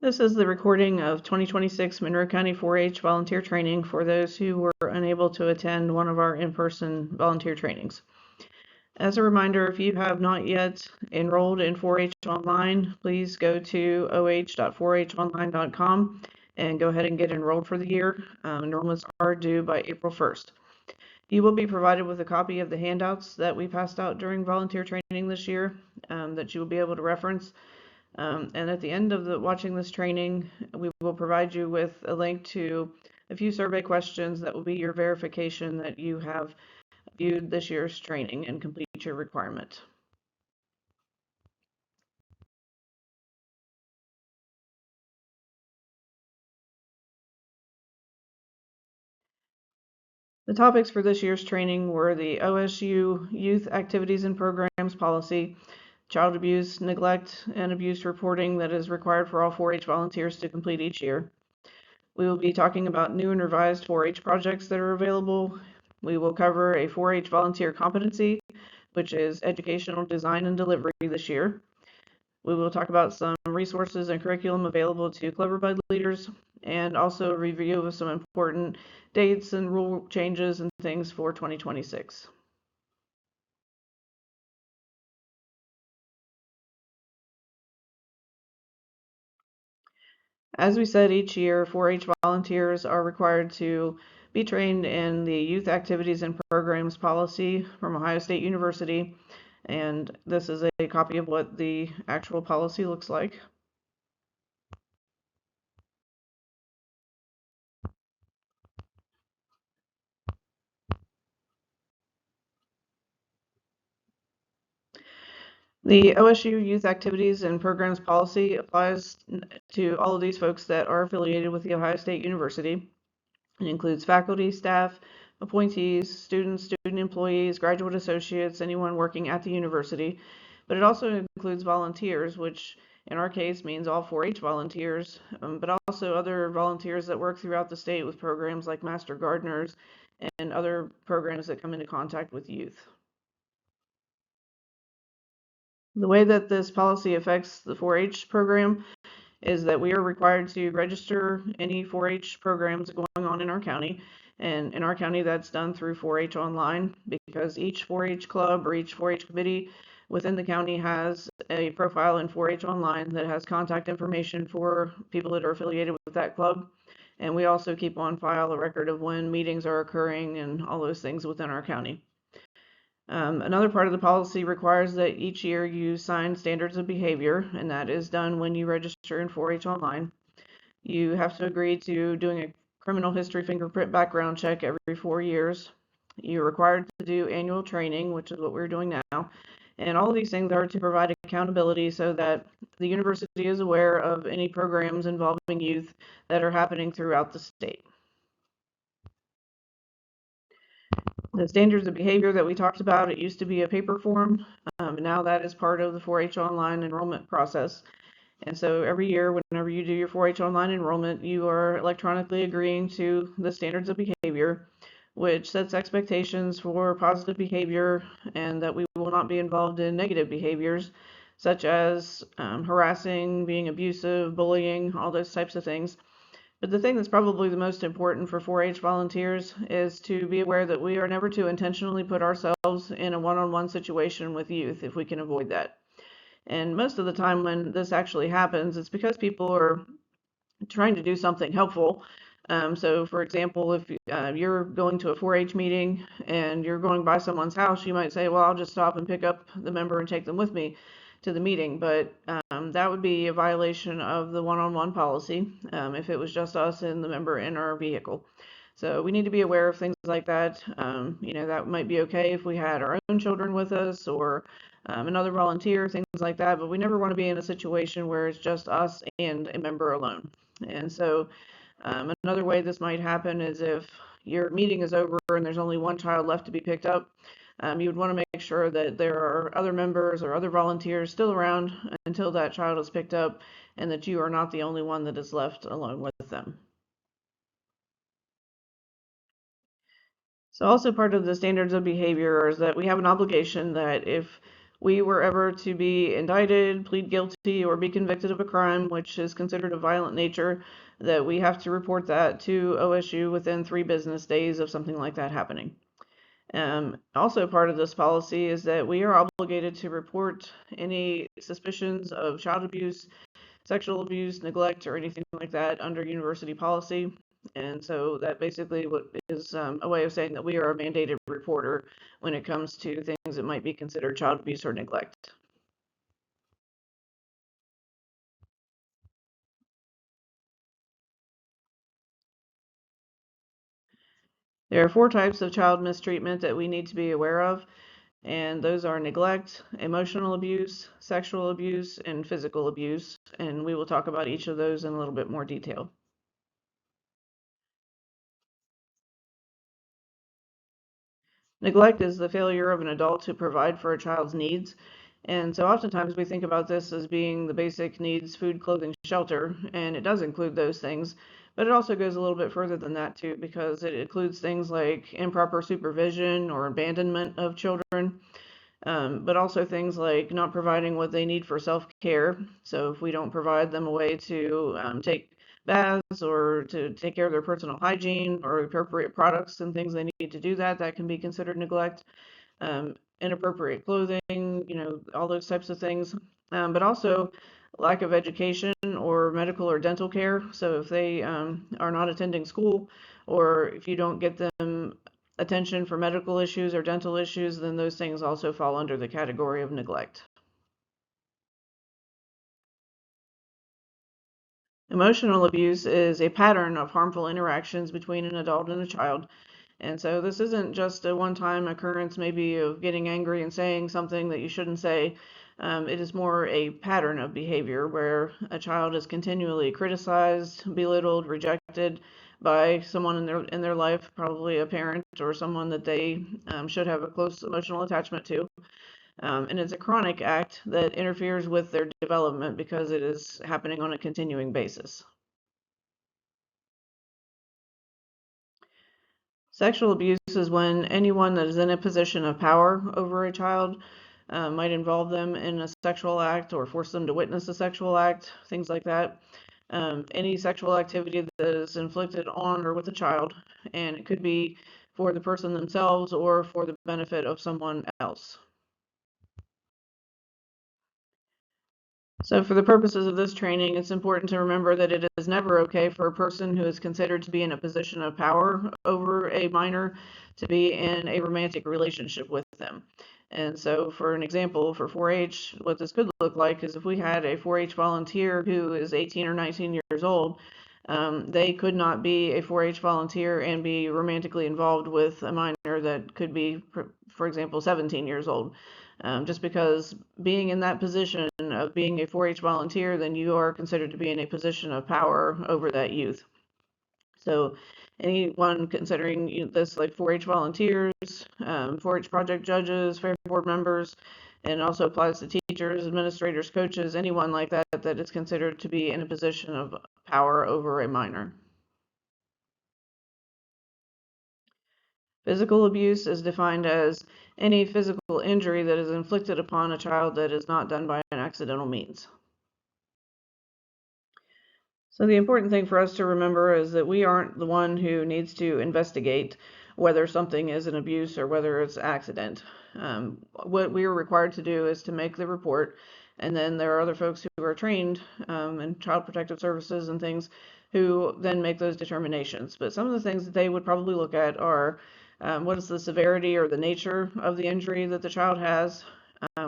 This is the recording of 2026 Monroe County 4-H volunteer training for those who were unable to attend one of our in-person volunteer trainings. As a reminder, if you have not yet enrolled in 4-H Online, please go to oh.4honline.com and go ahead and get enrolled for the year. Enrollments are due by April 1st. You will be provided with a copy of the handouts that we passed out during volunteer training this year that you will be able to reference. And at the end of watching this training, we will provide you with a link to a few survey questions that will be your verification that you have viewed this year's training and complete your requirement. The topics for this year's training were the OSU Youth Activities and Programs Policy, child abuse, neglect, and abuse reporting that is required for all 4-H volunteers to complete each year. We will be talking about new and revised 4-H projects that are available. We will cover a 4-H volunteer competency, which is educational design and delivery this year. We will talk about some resources and curriculum available to Cloverbud leaders, and also a review of some important dates and rule changes and things for 2026. As we said, each year 4-H volunteers are required to be trained in the Youth Activities and Programs Policy from Ohio State University, and this is a copy of what the actual policy looks like. The OSU Youth Activities and Programs Policy applies to all of these folks that are affiliated with the Ohio State University. It includes faculty, staff, appointees, students, student employees, graduate associates, anyone working at the university. But it also includes volunteers, which in our case means all 4-H volunteers, but also other volunteers that work throughout the state with programs like Master Gardeners and other programs that come into contact with youth. The way that this policy affects the 4-H program is that we are required to register any 4-H programs going on in our county. And in our county, that's done through 4-H Online, because each 4-H club or each 4-H committee within the county has a profile in 4-H Online that has contact information for people that are affiliated with that club. And we also keep on file a record of when meetings are occurring and all those things within our county. Another part of the policy requires that each year you sign standards of behavior, and that is done when you register in 4-H Online. You have to agree to doing a criminal history fingerprint background check every 4 years. You're required to do annual training, which is what we're doing now. And all of these things are to provide accountability so that the university is aware of any programs involving youth that are happening throughout the state. The standards of behavior that we talked about, it used to be a paper form. Now that is part of the 4-H Online enrollment process. And so every year, whenever you do your 4-H Online enrollment, you are electronically agreeing to the standards of behavior, which sets expectations for positive behavior and that we will not be involved in negative behaviors, such as harassing, being abusive, bullying, all those types of things. But the thing that's probably the most important for 4-H volunteers is to be aware that we are never to intentionally put ourselves in a one-on-one situation with youth if we can avoid that. And most of the time when this actually happens, it's because people are trying to do something helpful. So for example, if you're going to a 4-H meeting and you're going by someone's house, you might say, well, I'll just stop and pick up the member and take them with me to the meeting. But that would be a violation of the one-on-one policy if it was just us and the member in our vehicle. So we need to be aware of things like that. That might be okay if we had our own children with us or another volunteer, things like that. But we never want to be in a situation where it's just us and a member alone. And so another way this might happen is if your meeting is over and there's only one child left to be picked up, you would want to make sure that there are other members or other volunteers still around until that child is picked up and that you are not the only one that is left alone with them. So also part of the standards of behavior is that we have an obligation that if we were ever to be indicted, plead guilty, or be convicted of a crime which is considered of violent nature, that we have to report that to OSU within 3 business days of something like that happening. Also part of this policy is that we are obligated to report any suspicions of child abuse, sexual abuse, neglect, or anything like that under university policy. And so that basically is a way of saying that we are a mandated reporter when it comes to things that might be considered child abuse or neglect. There are 4 types of child mistreatment that we need to be aware of, and those are neglect, emotional abuse, sexual abuse, and physical abuse. And we will talk about each of those in a little bit more detail. Neglect is the failure of an adult to provide for a child's needs. And so oftentimes we think about this as being the basic needs, food, clothing, shelter, and it does include those things. But it also goes a little bit further than that too, because it includes things like improper supervision or abandonment of children, but also things like not providing what they need for self-care. So if we don't provide them a way to take baths or to take care of their personal hygiene or appropriate products and things they need to do that, that can be considered neglect. Inappropriate clothing, all those types of things. But also lack of education or medical or dental care. So if they are not attending school, or if you don't get them attention for medical issues or dental issues, then those things also fall under the category of neglect. Emotional abuse is a pattern of harmful interactions between an adult and a child. And so this isn't just a one-time occurrence, maybe of getting angry and saying something that you shouldn't say. It is more a pattern of behavior where a child is continually criticized, belittled, rejected by someone in their life, probably a parent or someone that they should have a close emotional attachment to. And it's a chronic act that interferes with their development because it is happening on a continuing basis. Sexual abuse is when anyone that is in a position of power over a child might involve them in a sexual act or force them to witness a sexual act, things like that. Any sexual activity that is inflicted on or with a child, and it could be for the person themselves or for the benefit of someone else. So for the purposes of this training, it's important to remember that it is never okay for a person who is considered to be in a position of power over a minor to be in a romantic relationship with them. And so for an example, for 4-H, what this could look like is if we had a 4-H volunteer who is 18 or 19 years old, they could not be a 4-H volunteer and be romantically involved with a minor that could be, for example, 17 years old. Just because being in that position of being a 4-H volunteer, then you are considered to be in a position of power over that youth. So anyone considering this, like 4-H volunteers, 4-H project judges, fair board members, and also applies to teachers, administrators, coaches, anyone like that, that is considered to be in a position of power over a minor. Physical abuse is defined as any physical injury that is inflicted upon a child that is not done by an accidental means. So the important thing for us to remember is that we aren't the one who needs to investigate whether something is an abuse or whether it's accident. What we are required to do is to make the report, and then there are other folks who are trained in child protective services and things who then make those determinations. But some of the things that they would probably look at are what is the severity or the nature of the injury that the child has,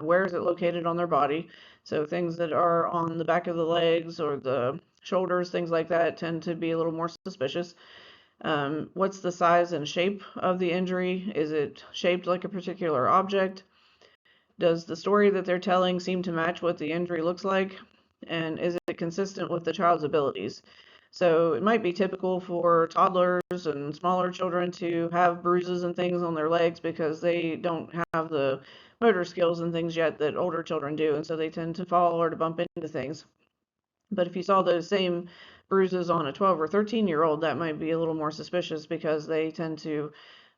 where is it located on their body. So things that are on the back of the legs or the shoulders, things like that, tend to be a little more suspicious. What's the size and shape of the injury? Is it shaped like a particular object? Does the story that they're telling seem to match what the injury looks like? And is it consistent with the child's abilities? So it might be typical for toddlers and smaller children to have bruises and things on their legs because they don't have the motor skills and things yet that older children do, and so they tend to fall or to bump into things. But if you saw those same bruises on a 12 or 13-year-old, that might be a little more suspicious because they tend to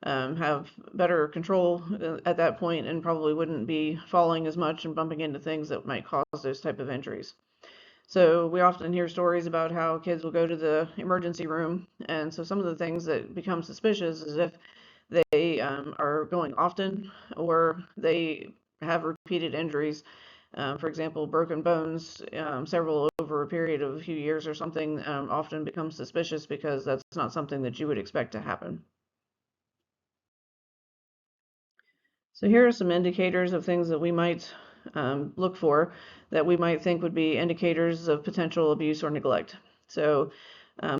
have better control at that point and probably wouldn't be falling as much and bumping into things that might cause those type of injuries. So we often hear stories about how kids will go to the emergency room, and so some of the things that become suspicious is if they are going often or they have repeated injuries. For example, broken bones, several over a period of a few years or something, often becomes suspicious because that's not something that you would expect to happen. So here are some indicators of things that we might look for that we might think would be indicators of potential abuse or neglect. So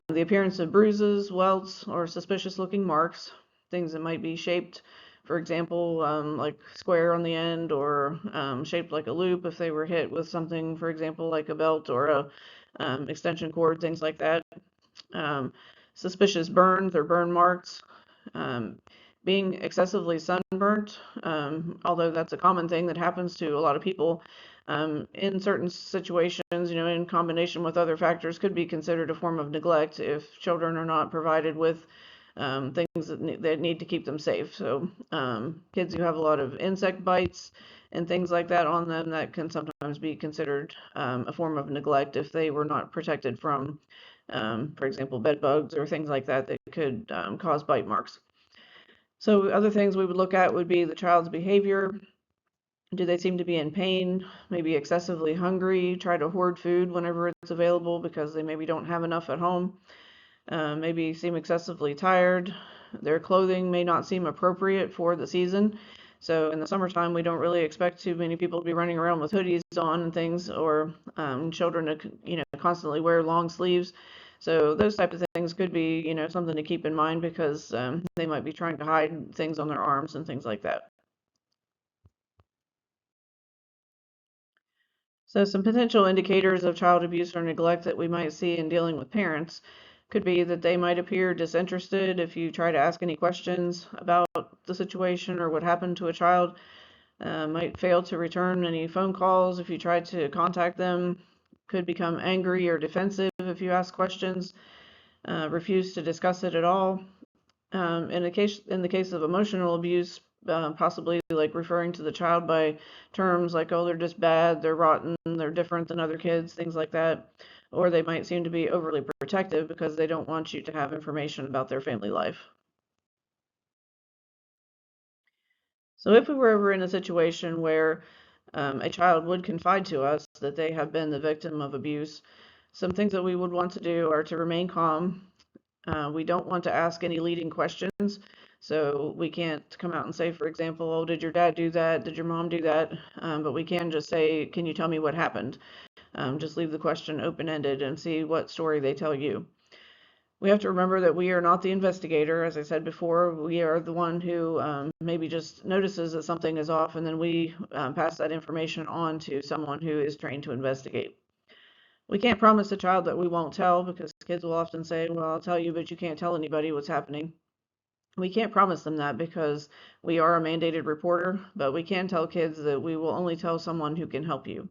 the appearance of bruises, welts, or suspicious looking marks, things that might be shaped, for example, like square on the end or shaped like a loop if they were hit with something, for example, like a belt or a extension cord, things like that. Um, Suspicious burns or burn marks, um, being excessively sunburnt, although that's a common thing that happens to a lot of people, in certain situations, in combination with other factors, could be considered a form of neglect if children are not provided with things that need to keep them safe. So kids who have a lot of insect bites and things like that on them, that can sometimes be considered a form of neglect if they were not protected from, for example, bed bugs or things like that that could cause bite marks. So other things we would look at would be the child's behavior. Do they seem to be in pain, maybe excessively hungry, try to hoard food whenever it's available because they maybe don't have enough at home, maybe seem excessively tired. Their clothing may not seem appropriate for the season. So in the summertime, we don't really expect too many people to be running around with hoodies on and things, or children to, constantly wear long sleeves. So those type of things could be, something to keep in mind because they might be trying to hide things on their arms and things like that. So some potential indicators of child abuse or neglect that we might see in dealing with parents could be that they might appear disinterested if you try to ask any questions about the situation or what happened to a child. Might fail to return any phone calls if you try to contact them. Could become angry or defensive if you ask questions. Refuse to discuss it at all. In the case of emotional abuse, possibly like referring to the child by terms like, oh, they're just bad, they're rotten, they're different than other kids, things like that. Or they might seem to be overly protective because they don't want you to have information about their family life. So if we were ever in a situation where a child would confide to us that they have been the victim of abuse, some things that we would want to do are to remain calm. We don't want to ask any leading questions. So we can't come out and say, for example, oh, did your dad do that? Did your mom do that? But we can just say, can you tell me what happened? Just leave the question open-ended and see what story they tell you. We have to remember that we are not the investigator. As I said before, we are the one who maybe just notices that something is off, and then we pass that information on to someone who is trained to investigate. We can't promise a child that we won't tell because kids will often say, well, I'll tell you, but you can't tell anybody what's happening. We can't promise them that because we are a mandated reporter, but we can tell kids that we will only tell someone who can help you.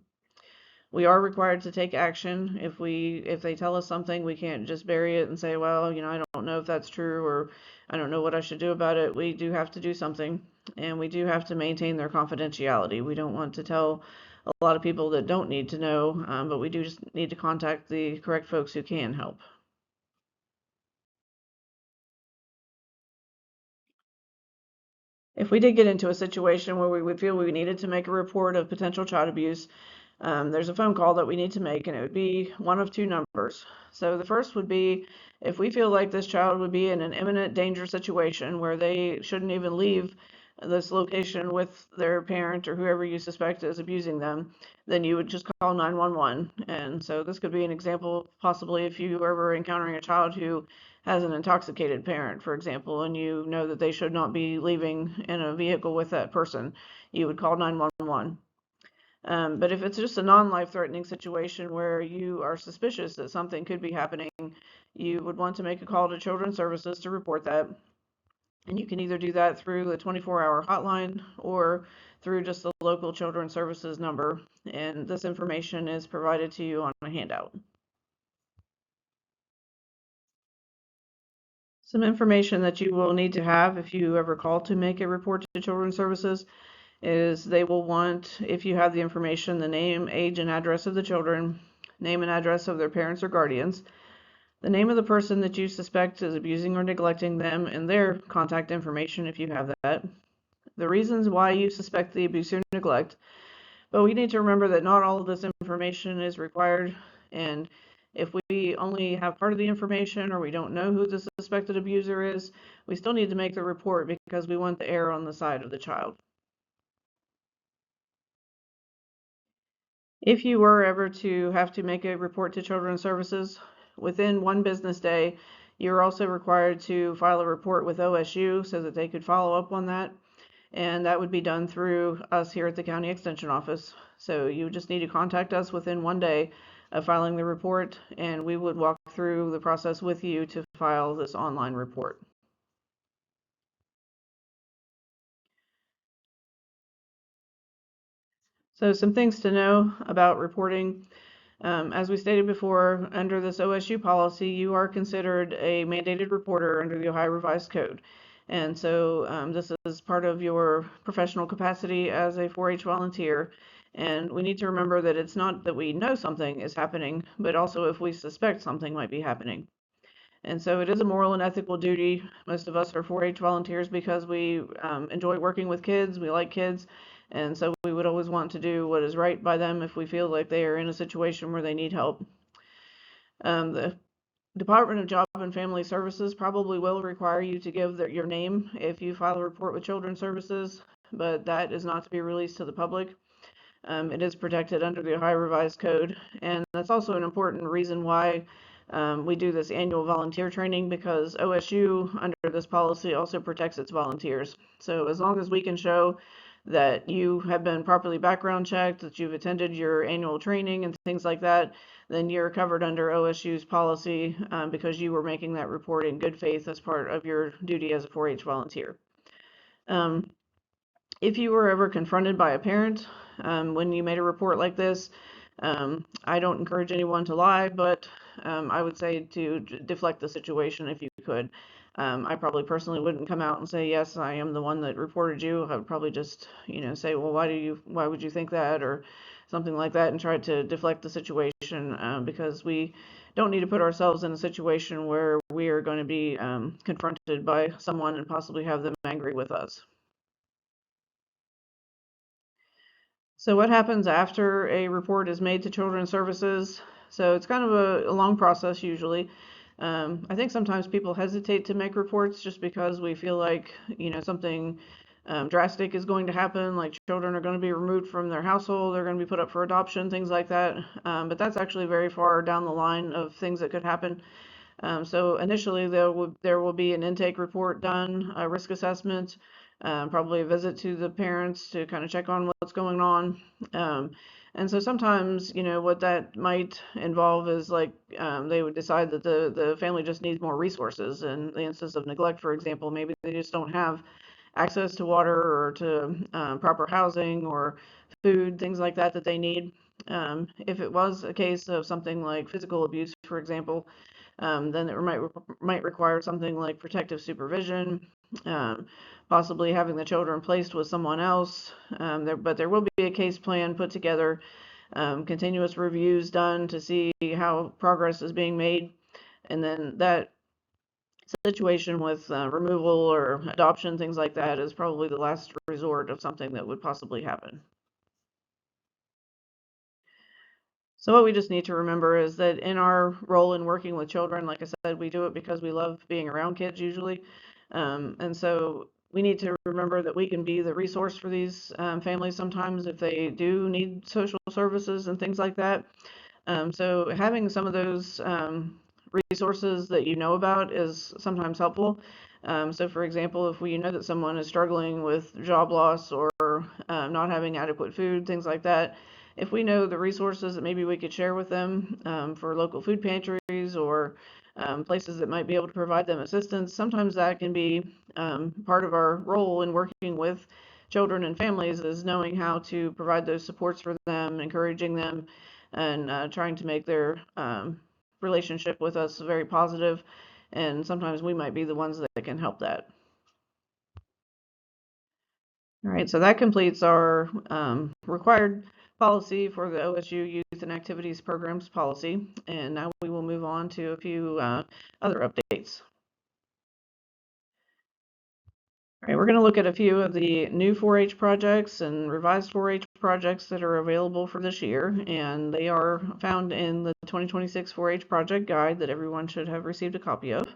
We are required to take action. If they tell us something, we can't just bury it and say, well, I don't know if that's true or I don't know what I should do about it. We do have to do something, and we do have to maintain their confidentiality. We don't want to tell a lot of people that don't need to know, but we do just need to contact the correct folks who can help. If we did get into a situation where we would feel we needed to make a report of potential child abuse, there's a phone call that we need to make, and it would be one of two numbers. So the first would be if we feel like this child would be in an imminent danger situation where they shouldn't even leave this location with their parent or whoever you suspect is abusing them, then you would just call 911. And so this could be an example, possibly if you are ever encountering a child who has an intoxicated parent, for example, and you know that they should not be leaving in a vehicle with that person, you would call 911. But if it's just a non-life threatening situation where you are suspicious that something could be happening, you would want to make a call to Children's Services to report that. And you can either do that through the 24-hour hotline or through just the local Children's Services number. And this information is provided to you on a handout. Some information that you will need to have if you ever call to make a report to Children's Services is they will want, if you have the information, the name, age, and address of the children, name and address of their parents or guardians, the name of the person that you suspect is abusing or neglecting them, and their contact information if you have that, the reasons why you suspect the abuse or neglect. But we need to remember that not all of this information is required, and if we only have part of the information or we don't know who the suspected abuser is, we still need to make the report because we want the error on the side of the child. If you were ever to have to make a report to Children's Services, within 1 business day, you're also required to file a report with OSU so that they could follow up on that. And that would be done through us here at the County Extension Office. So you just need to contact us within 1 day of filing the report, and we would walk through the process with you to file this online report. So some things to know about reporting. As we stated before, under this OSU policy, you are considered a mandated reporter under the Ohio Revised Code. And so this is part of your professional capacity as a 4-H volunteer. And we need to remember that it's not that we know something is happening, but also if we suspect something might be happening. And so it is a moral and ethical duty. Most of us are 4-H volunteers because we enjoy working with kids, we like kids, and so we would always want to do what is right by them if we feel like they are in a situation where they need help. The Department of Job and Family Services probably will require you to give your name if you file a report with Children's Services, but that is not to be released to the public. It is protected under the Ohio Revised Code, and that's also an important reason why we do this annual volunteer training, because OSU under this policy also protects its volunteers. So as long as we can show that you have been properly background checked, that you've attended your annual training and things like that, then you're covered under OSU's policy because you were making that report in good faith as part of your duty as a 4-H volunteer. If you were ever confronted by a parent when you made a report like this, I don't encourage anyone to lie, but I would say to deflect the situation if you could. I probably personally wouldn't come out and say, yes, I am the one that reported you. I would probably just, say, well, why would you think that, or something like that, and try to deflect the situation because we don't need to put ourselves in a situation where we are going to be confronted by someone and possibly have them angry with us. So what happens after a report is made to Children's Services? So it's kind of a long process usually. I think sometimes people hesitate to make reports just because we feel like, something drastic is going to happen, like children are going to be removed from their household, they're going to be put up for adoption, things like that. But that's actually very far down the line of things that could happen. So initially there will be an intake report done, a risk assessment, probably a visit to the parents to kind of check on what's going on. And so sometimes, what that might involve is like they would decide that the family just needs more resources. In the instance of neglect, for example, maybe they just don't have access to water or to proper housing or food, things like that that they need. If it was a case of something like physical abuse, for example, then it might require something like protective supervision, possibly having the children placed with someone else. But there will be a case plan put together, continuous reviews done to see how progress is being made, and then that situation with removal or adoption, things like that, is probably the last resort of something that would possibly happen. So what we just need to remember is that in our role in working with children, like I said, we do it because we love being around kids usually. And so we need to remember that we can be the resource for these families sometimes if they do need social services and things like that. So having some of those resources that you know about is sometimes helpful. So for example, if we know that someone is struggling with job loss or not having adequate food, things like that, if we know the resources that maybe we could share with them for local food pantries or places that might be able to provide them assistance, sometimes that can be part of our role in working with children and families, is knowing how to provide those supports for them, encouraging them, and trying to make their relationship with us very positive. and sometimes we might be the ones that can help that. All right, so that completes our required policy for the OSU Youth and Activities Programs policy, and now we will move on to a few other updates. All right, we're going to look at a few of the new 4-H projects and revised 4-H projects that are available for this year, and they are found in the 2026 4-H project guide that everyone should have received a copy of.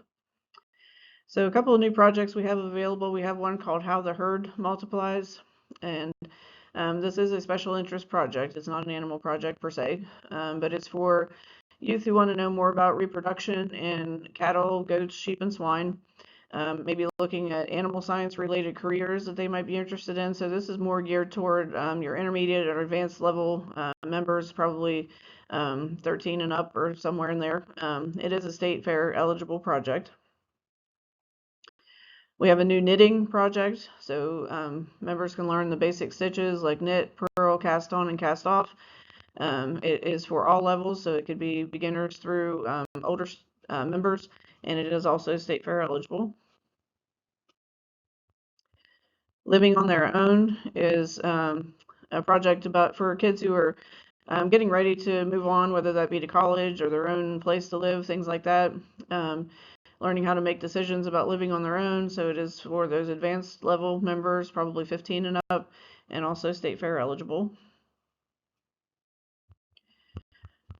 So a couple of new projects we have available. We have one called How the Herd Multiplies, and this is a special interest project. It's not an animal project per se, but it's for youth who want to know more about reproduction in cattle, goats, sheep, and swine. Maybe looking at animal science related careers that they might be interested in. So this is more geared toward your intermediate or advanced level members, probably 13 and up or somewhere in there. It is a state fair eligible project. We have a new knitting project, so members can learn the basic stitches like knit, purl, cast on, and cast off. It is for all levels, so it could be beginners through older members, and it is also state fair eligible. Living on Their Own is a project for kids who are getting ready to move on, whether that be to college or their own place to live, things like that. Learning how to make decisions about living on their own. So it is for those advanced level members, probably 15 and up, and also state fair eligible.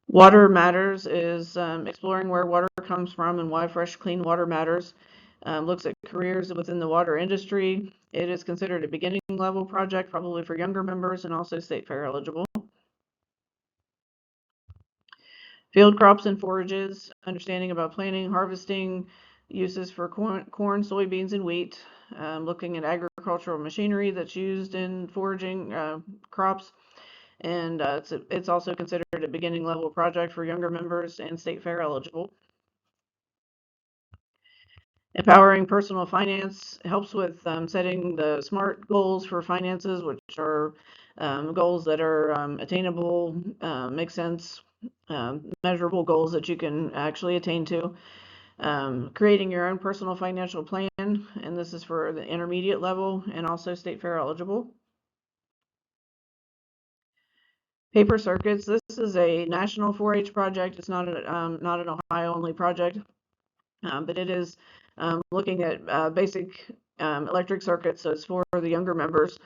Water Matters is exploring where water comes from and why fresh, clean water matters. Looks at careers within the water industry. It is considered a beginning level project, probably for younger members and also state fair eligible. Field crops and forages, understanding about planting, harvesting, uses for corn, soybeans, and wheat. Looking at agricultural machinery that's used in foraging crops. And it's also considered a beginning level project for younger members and state fair eligible. Empowering Personal Finance helps with setting the SMART goals for finances, which are goals that are attainable, make sense, measurable goals that you can actually attain to. Creating your own personal financial plan, and this is for the intermediate level and also state fair eligible. Paper Circuits, this is a national 4-H project. It's not an Ohio only project. But it is looking at basic electric circuits, so it's for the younger members.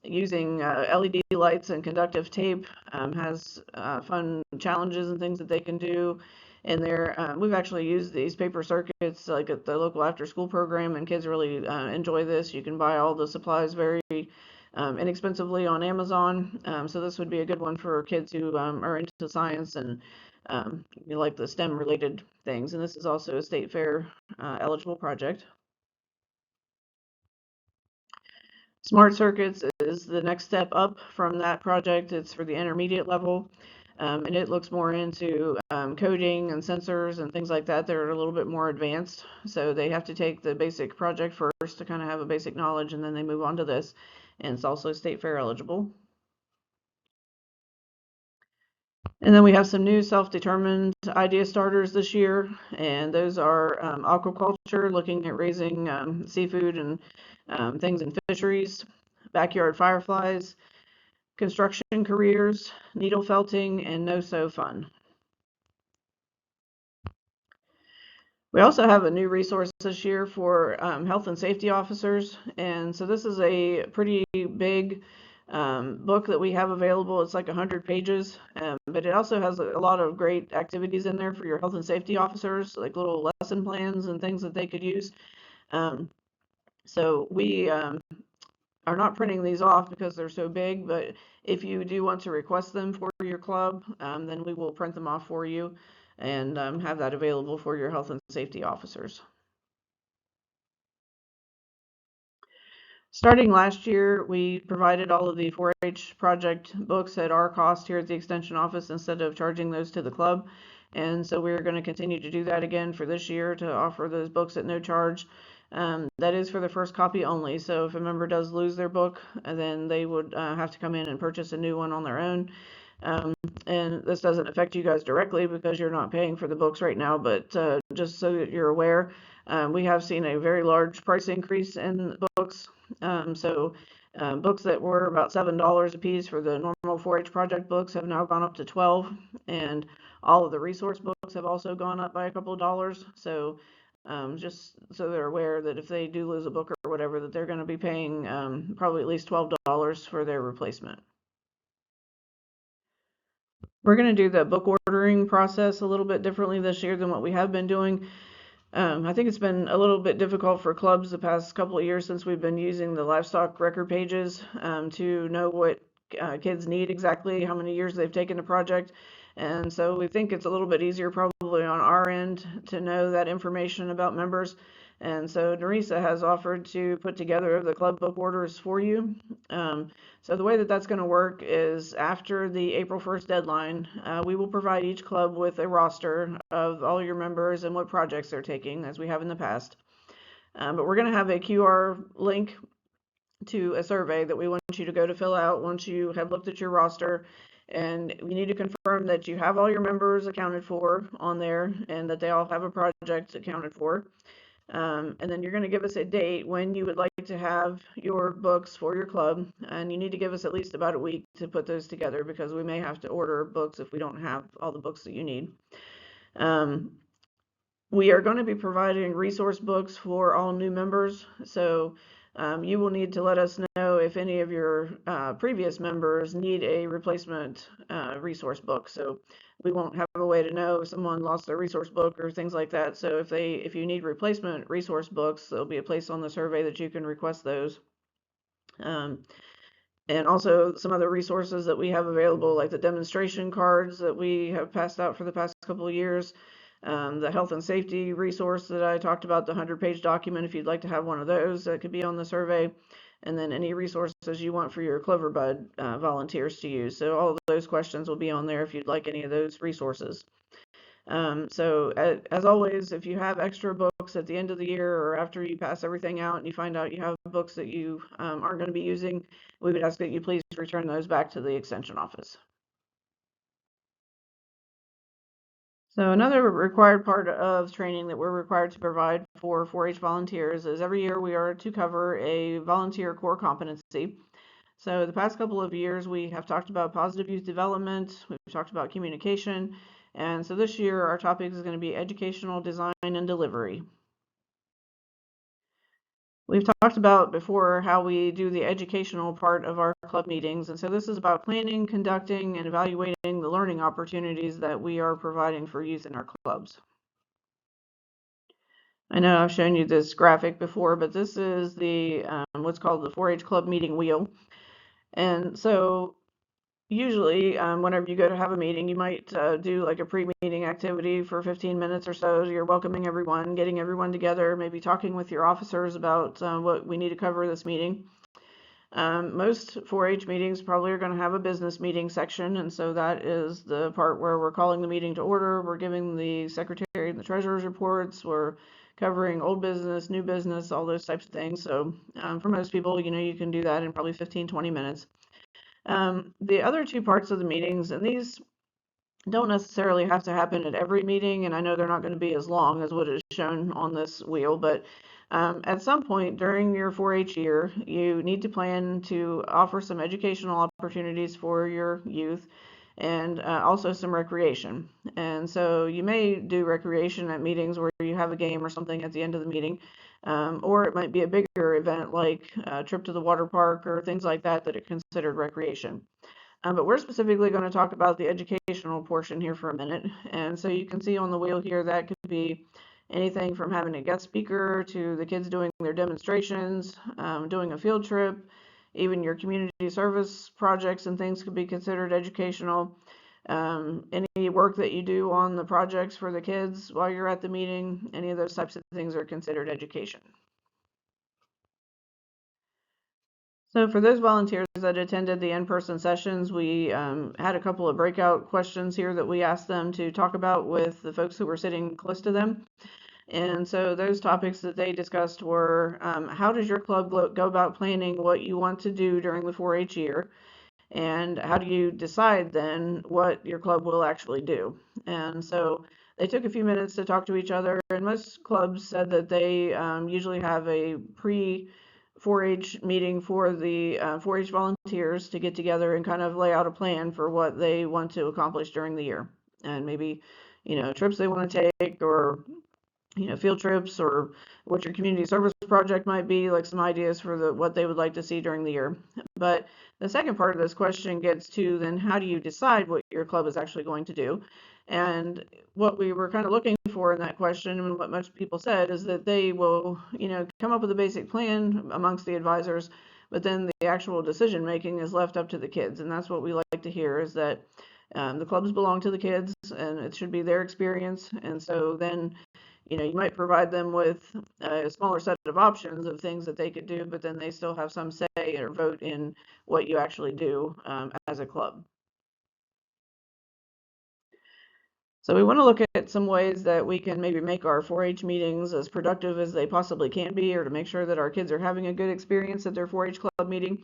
Using LED lights and conductive tape, has fun challenges and things that they can do in there. We've actually used these paper circuits like at the local after school program, and kids really enjoy this. You can buy all the supplies very inexpensively on Amazon, so this would be a good one for kids who are into science and you like the STEM related things. And this is also a state fair eligible project. Smart Circuits is the next step up from that project. It's for the intermediate level, and it looks more into coding and sensors and things like that. They're a little bit more advanced, so they have to take the basic project first to kind of have a basic knowledge, and then they move on to this. And it's also state fair eligible. And then we have some new self-determined idea starters this year, and those are aquaculture, looking at raising seafood and things in fisheries, backyard fireflies, construction careers, needle felting, and no-sew fun. We also have a new resource this year for health and safety officers, and so this is a pretty big book that we have available. It's like 100 pages, but it also has a lot of great activities in there for your health and safety officers, like little lesson plans and things that they could use. So we are not printing these off because they're so big, but if you do want to request them for your club, then we will print them off for you and have that available for your health and safety officers. Starting last year, we provided all of the 4-H project books at our cost here at the Extension office instead of charging those to the club. And so we're going to continue to do that again for this year to offer those books at no charge. That is for the first copy only. So if a member does lose their book, then they would have to come in and purchase a new one on their own. And this doesn't affect you guys directly because you're not paying for the books right now, but just so that you're aware, we have seen a very large price increase in books. Books that were about $7 a piece for the normal 4-H project books have now gone up to 12, and all of the resource books have also gone up by a couple of dollars. So just so they're aware that if they do lose a book or whatever, that they're going to be paying probably at least $12 for their replacement. We're going to do the book ordering process a little bit differently this year than what we have been doing. I think it's been a little bit difficult for clubs the past couple of years since we've been using the livestock record pages to know what kids need exactly, how many years they've taken the project. And so we think it's a little bit easier probably on our end to know that information about members. And so Nerissa has offered to put together the club book orders for you. So the way that that's going to work is after the April 1st deadline, we will provide each club with a roster of all your members and what projects they're taking, as we have in the past. But we're going to have a QR link to a survey that we want you to go to fill out once you have looked at your roster. And you need to confirm that you have all your members accounted for on there and that they all have a project accounted for. And then you're going to give us a date when you would like to have your books for your club. And you need to give us at least about a week to put those together because we may have to order books if we don't have all the books that you need. We are going to be providing resource books for all new members. So you will need to let us know if any of your previous members need a replacement resource book. So we won't have a way to know if someone lost their resource book or things like that. So if you need replacement resource books, there'll be a place on the survey that you can request those. And also some other resources that we have available, like the demonstration cards that we have passed out for the past couple of years. The health and safety resource that I talked about, the 100-page document, if you'd like to have one of those, that could be on the survey. And then any resources you want for your Cloverbud volunteers to use. So all of those questions will be on there if you'd like any of those resources. As always, if you have extra books at the end of the year or after you pass everything out and you find out you have books that you aren't going to be using, we would ask that you please return those back to the extension office. So another required part of training that we're required to provide for 4-H volunteers is every year we are to cover a volunteer core competency. So the past couple of years we have talked about positive youth development, we've talked about communication, and so this year our topic is going to be educational design and delivery. We've talked about before how we do the educational part of our club meetings, and so this is about planning, conducting, and evaluating the learning opportunities that we are providing for youth in our clubs. I know I've shown you this graphic before, but this is the what's called the 4-H club meeting wheel. And so usually whenever you go to have a meeting, you might do like a pre-meeting activity for 15 minutes or so. You're welcoming everyone, getting everyone together, maybe talking with your officers about what we need to cover this meeting. Most 4-H meetings probably are going to have a business meeting section, and so that is the part where we're calling the meeting to order. We're giving the secretary and the treasurer's reports. We're covering old business, new business, all those types of things. So for most people, you can do that in probably 15-20 minutes. The other two parts of the meetings, and these don't necessarily have to happen at every meeting, and I know they're not going to be as long as what is shown on this wheel, but at some point during your 4-H year, you need to plan to offer some educational opportunities for your youth and also some recreation. And so you may do recreation at meetings where you have a game or something at the end of the meeting, or it might be a bigger event like a trip to the water park or things like that that are considered recreation. But we're specifically going to talk about the educational portion here for a minute. And so you can see on the wheel here that could be anything from having a guest speaker to the kids doing their demonstrations, doing a field trip, even your community service projects and things could be considered educational. Any work that you do on the projects for the kids while you're at the meeting, any of those types of things are considered education. So for those volunteers that attended the in-person sessions, we had a couple of breakout questions here that we asked them to talk about with the folks who were sitting close to them. And so those topics that they discussed were how does your club go about planning what you want to do during the 4-H year? And how do you decide then what your club will actually do? And so they took a few minutes to talk to each other, and most clubs said that they usually have a pre 4-H meeting for the 4-H volunteers to get together and kind of lay out a plan for what they want to accomplish during the year. And maybe, trips they want to take, or field trips, or what your community service project might be, like some ideas for what they would like to see during the year. But the second part of this question gets to then how do you decide what your club is actually going to do? And what we were kind of looking for in that question, and what most people said, is that they will, come up with a basic plan amongst the advisors, but then the actual decision making is left up to the kids. And that's what we like to hear, is that the clubs belong to the kids and it should be their experience. And so then you might provide them with a smaller set of options of things that they could do, but then they still have some say or vote in what you actually do as a club. So we want to look at some ways that we can maybe make our 4-H meetings as productive as they possibly can be, or to make sure that our kids are having a good experience at their 4-H club meeting.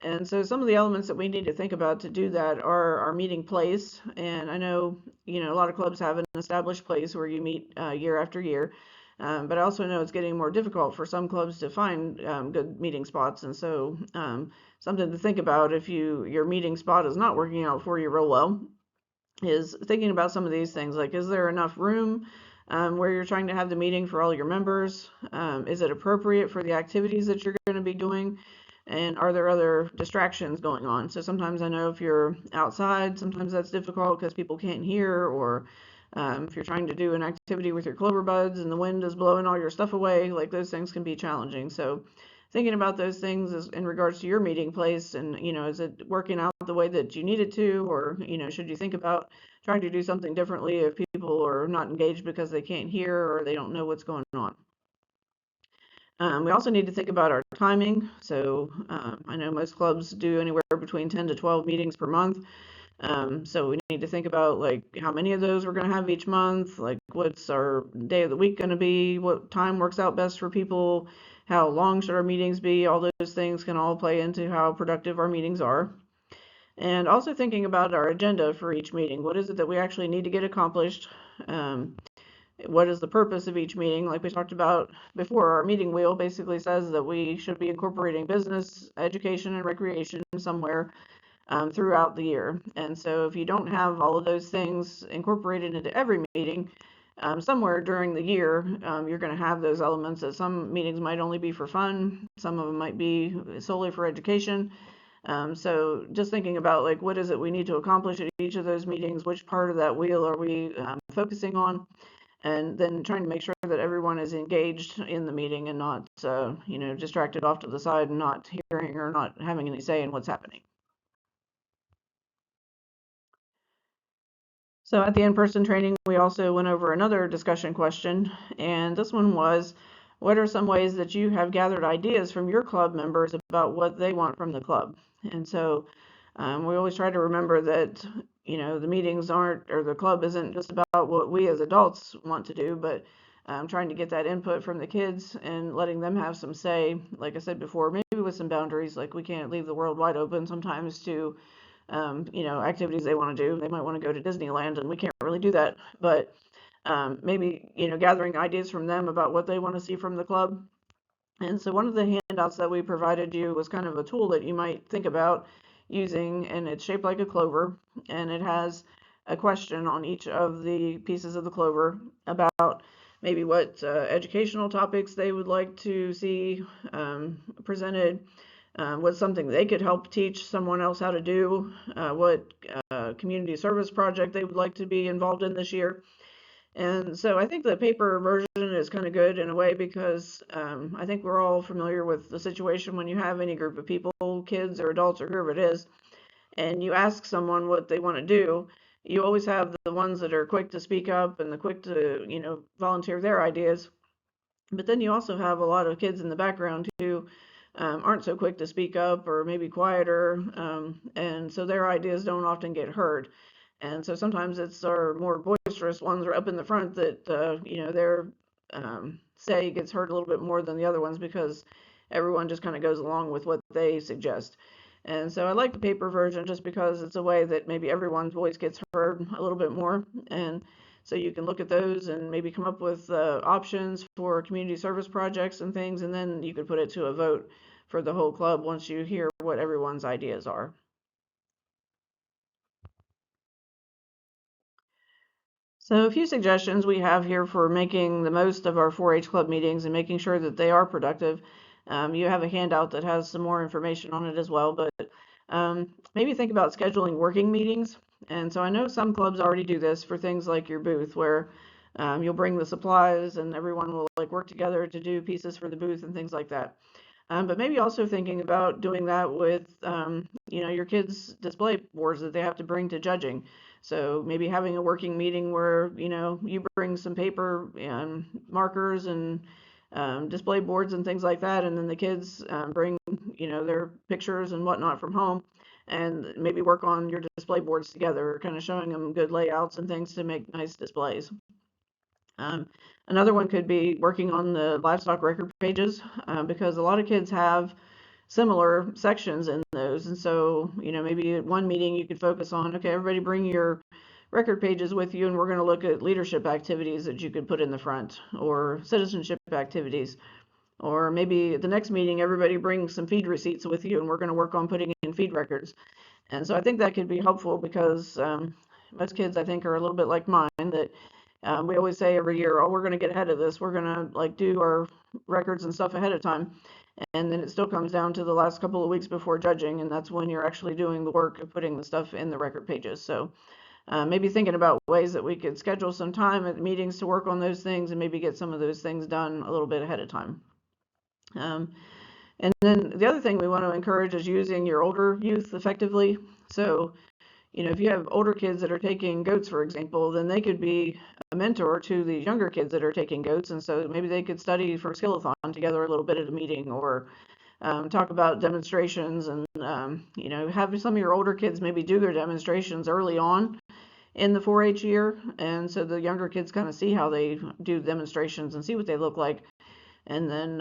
And so some of the elements that we need to think about to do that are our meeting place. And I know, a lot of clubs have an established place where you meet year after year. But I also know it's getting more difficult for some clubs to find good meeting spots. And so something to think about if your meeting spot is not working out for you real well is thinking about some of these things, like, is there enough room where you're trying to have the meeting for all your members? Is it appropriate for the activities that you're going to be doing? And are there other distractions going on? So sometimes I know if you're outside, sometimes that's difficult because people can't hear, or if you're trying to do an activity with your clover buds and the wind is blowing all your stuff away, like those things can be challenging. So thinking about those things is in regards to your meeting place, and is it working out the way that you need it to, or should you think about trying to do something differently if people are not engaged because they can't hear or they don't know what's going on. We also need to think about our timing. So I know most clubs do anywhere between 10 to 12 meetings per month. So we need to think about, like, how many of those we're going to have each month, like what's our day of the week going to be, what time works out best for people, how long should our meetings be. All those things can all play into how productive our meetings are. And also thinking about our agenda for each meeting. What is it that we actually need to get accomplished? What is the purpose of each meeting? Like we talked about before, our meeting wheel basically says that we should be incorporating business, education, and recreation somewhere throughout the year. And so if you don't have all of those things incorporated into every meeting, somewhere during the year, you're going to have those elements that some meetings might only be for fun, some of them might be solely for education. So just thinking about, like, what is it we need to accomplish at each of those meetings, which part of that wheel are we focusing on, and then trying to make sure that everyone is engaged in the meeting and not, distracted off to the side and not hearing or not having any say in what's happening. So at the in-person training, we also went over another discussion question, and this one was, what are some ways that you have gathered ideas from your club members about what they want from the club? And so we always try to remember that, the meetings aren't, or the club isn't just about what we as adults want to do, but trying to get that input from the kids and letting them have some say, like I said before, maybe with some boundaries, like we can't leave the world wide open sometimes to activities they want to do. They might want to go to Disneyland, and we can't really do that. But maybe, gathering ideas from them about what they want to see from the club. And so one of the handouts that we provided you was kind of a tool that you might think about using, and it's shaped like a clover, and it has a question on each of the pieces of the clover about maybe what educational topics they would like to see presented, what's something they could help teach someone else how to do, what community service project they would like to be involved in this year. And so I think the paper version is kind of good in a way, because I think we're all familiar with the situation when you have any group of people, kids or adults or whoever it is, and you ask someone what they want to do. You always have the ones that are quick to speak up and the quick to, volunteer their ideas. But then you also have a lot of kids in the background who aren't so quick to speak up, or maybe quieter, and so their ideas don't often get heard. And so sometimes it's our more boisterous ones are up in the front that, their say gets heard a little bit more than the other ones, because everyone just kind of goes along with what they suggest. And so I like the paper version just because it's a way that maybe everyone's voice gets heard a little bit more. And so you can look at those and maybe come up with options for community service projects and things, and then you could put it to a vote for the whole club once you hear what everyone's ideas are. So a few suggestions we have here for making the most of our 4-H club meetings and making sure that they are productive. You have a handout that has some more information on it as well, but maybe think about scheduling working meetings. And so I know some clubs already do this for things like your booth, where you'll bring the supplies and everyone will like work together to do pieces for the booth and things like that. But maybe also thinking about doing that with, your kids' display boards that they have to bring to judging. So maybe having a working meeting where, you bring some paper and markers and display boards and things like that, and then the kids bring, their pictures and whatnot from home, and maybe work on your display boards together, kind of showing them good layouts and things to make nice displays. Um, Another one could be working on the livestock record pages, because a lot of kids have similar sections in those. And so, maybe at one meeting you could focus on, okay, everybody bring your record pages with you, and we're going to look at leadership activities that you could put in the front, or citizenship activities. Or maybe at the next meeting, everybody bring some feed receipts with you, and we're going to work on putting in feed records. And so I think that could be helpful because most kids, I think, are a little bit like mine, that we always say every year, oh, we're going to get ahead of this. We're going to like do our records and stuff ahead of time. And then it still comes down to the last couple of weeks before judging, and that's when you're actually doing the work of putting the stuff in the record pages. So maybe thinking about ways that we could schedule some time at meetings to work on those things and maybe get some of those things done a little bit ahead of time. And then the other thing we want to encourage is using your older youth effectively. So, if you have older kids that are taking goats, for example, then they could be a mentor to the younger kids that are taking goats. And so maybe they could study for Skillathon together a little bit at a meeting, or talk about demonstrations, and, have some of your older kids maybe do their demonstrations early on in the 4-H year. And so the younger kids kind of see how they do demonstrations and see what they look like. And then,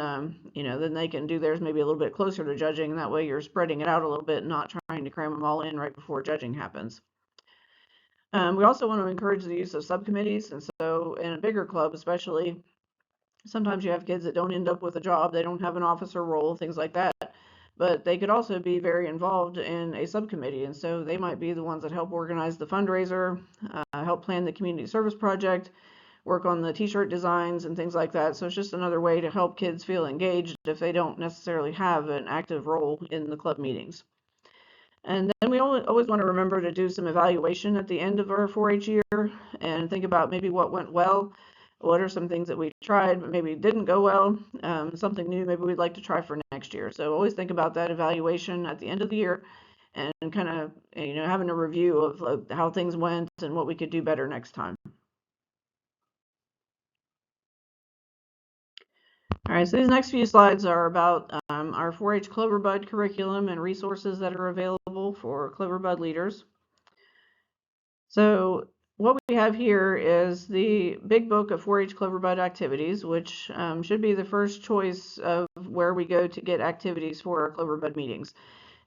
then they can do theirs maybe a little bit closer to judging. That way you're spreading it out a little bit, not trying to cram them all in right before judging happens. We also want to encourage the use of subcommittees. And so in a bigger club, especially, sometimes you have kids that don't end up with a job. They don't have an officer role, things like that. But they could also be very involved in a subcommittee. And so they might be the ones that help organize the fundraiser, help plan the community service project, work on the t-shirt designs and things like that. So it's just another way to help kids feel engaged if they don't necessarily have an active role in the club meetings. And then we always want to remember to do some evaluation at the end of our 4-H year and think about maybe what went well, what are some things that we tried but maybe didn't go well, something new maybe we'd like to try for next year. So always think about that evaluation at the end of the year and kind of, having a review of how things went and what we could do better next time. All right, so these next few slides are about our 4-H Cloverbud curriculum and resources that are available for Cloverbud leaders. So what we have here is the big book of 4-H Cloverbud activities, which should be the first choice of where we go to get activities for our Cloverbud meetings.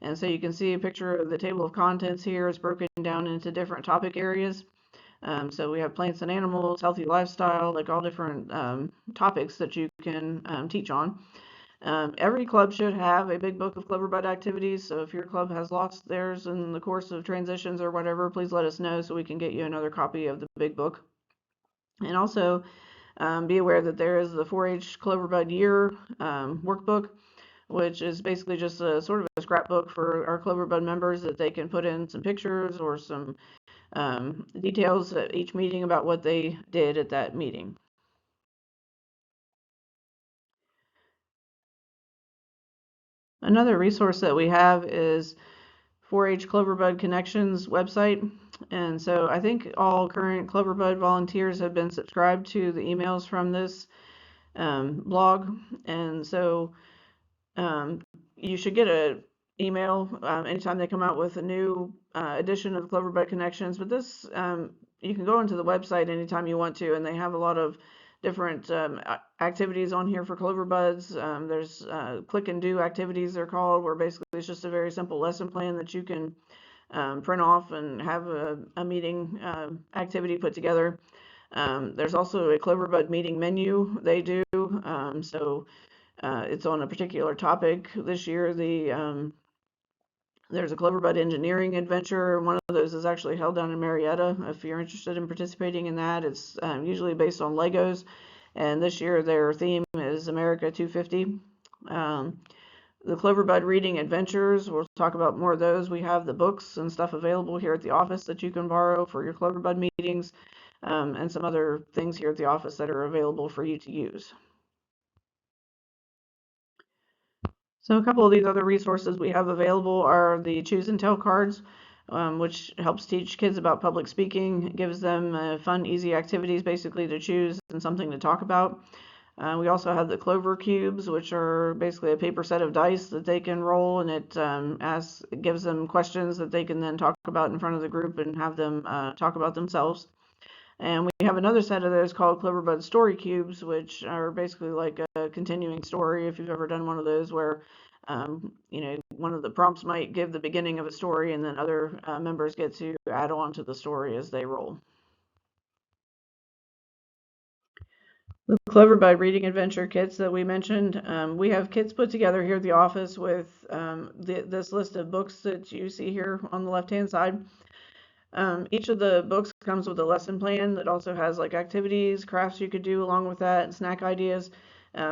And so you can see a picture of the table of contents here. It's broken down into different topic areas. So we have plants and animals, healthy lifestyle, like all different topics that you can teach on. Every club should have a big book of Cloverbud activities. So if your club has lost theirs in the course of transitions or whatever, please let us know so we can get you another copy of the big book. And also be aware that there is the 4-H Cloverbud year workbook, which is basically just a sort of a scrapbook for our Cloverbud members that they can put in some pictures or some details at each meeting about what they did at that meeting. Another resource that we have is 4-H Cloverbud Connections website. And so I think all current Cloverbud volunteers have been subscribed to the emails from this blog. And so you should get an email anytime they come out with a new edition of Cloverbud Connections. But this, you can go into the website anytime you want to, and they have a lot of different activities on here for Clover Buds. There's click and do activities they're called, where basically it's just a very simple lesson plan that you can print off and have a meeting activity put together. There's also a Cloverbud meeting menu they do. It's on a particular topic. This year, there's a Cloverbud engineering adventure. One of those is actually held down in Marietta. If you're interested in participating in that, it's usually based on Legos. And this year, their theme is America 250. The Cloverbud Reading Adventures, we'll talk about more of those. We have the books and stuff available here at the office that you can borrow for your Cloverbud meetings, and some other things here at the office that are available for you to use. So a couple of these other resources we have available are the Choose and Tell cards, which helps teach kids about public speaking. It gives them fun, easy activities basically to choose and something to talk about. We also have the Clover Cubes, which are basically a paper set of dice that they can roll, and it gives them questions that they can then talk about in front of the group and have them talk about themselves. And we have another set of those called Cloverbud Story Cubes, which are basically like a continuing story, if you've ever done one of those, where one of the prompts might give the beginning of a story, and then other members get to add on to the story as they roll. The Cloverbud Reading Adventure kits that we mentioned, we have kits put together here at the office with this list of books that you see here on the left-hand side. Each of the books comes with a lesson plan that also has like activities, crafts you could do along with that, and snack ideas.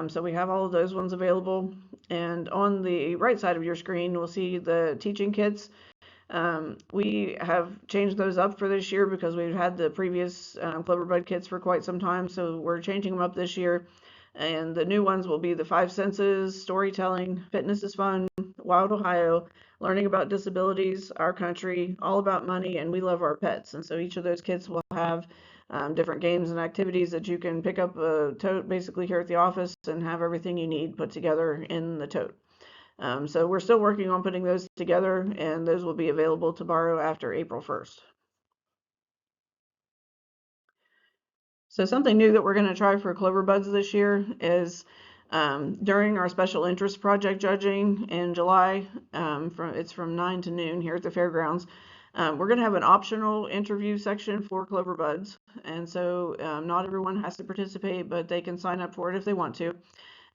So we have all of those ones available. And on the right side of your screen, we'll see the teaching kits. We have changed those up for this year because we've had the previous Cloverbud kits for quite some time, so we're changing them up this year. And the new ones will be the 5 senses, storytelling, fitness is fun, Wild Ohio, learning about disabilities, our country, all about money, and we love our pets. And so each of those kits will have different games and activities that you can pick up a tote basically here at the office and have everything you need put together in the tote. So we're still working on putting those together, and those will be available to borrow after April 1st. So something new that we're going to try for Cloverbuds this year is during our special interest project judging in July, it's from 9 to noon here at the fairgrounds. We're going to have an optional interview section for Cloverbuds, and so not everyone has to participate, but they can sign up for it if they want to.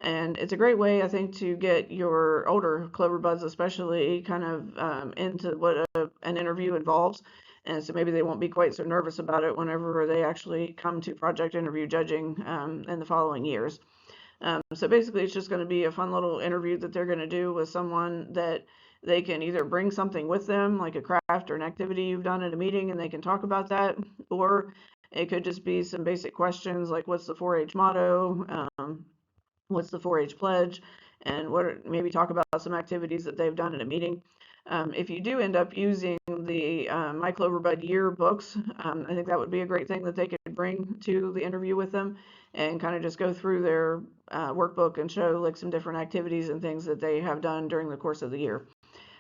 And it's a great way, I think, to get your older Cloverbuds especially kind of into what an interview involves. And so maybe they won't be quite so nervous about it whenever they actually come to project interview judging in the following years. So basically, it's just going to be a fun little interview that they're going to do with someone that they can either bring something with them, like a craft or an activity you've done at a meeting, and they can talk about that, or it could just be some basic questions like what's the 4-H motto, what's the 4-H pledge, and maybe talk about some activities that they've done at a meeting. If you do end up using the My Cloverbud yearbooks, I think that would be a great thing that they could bring to the interview with them and kind of just go through their workbook and show like some different activities and things that they have done during the course of the year.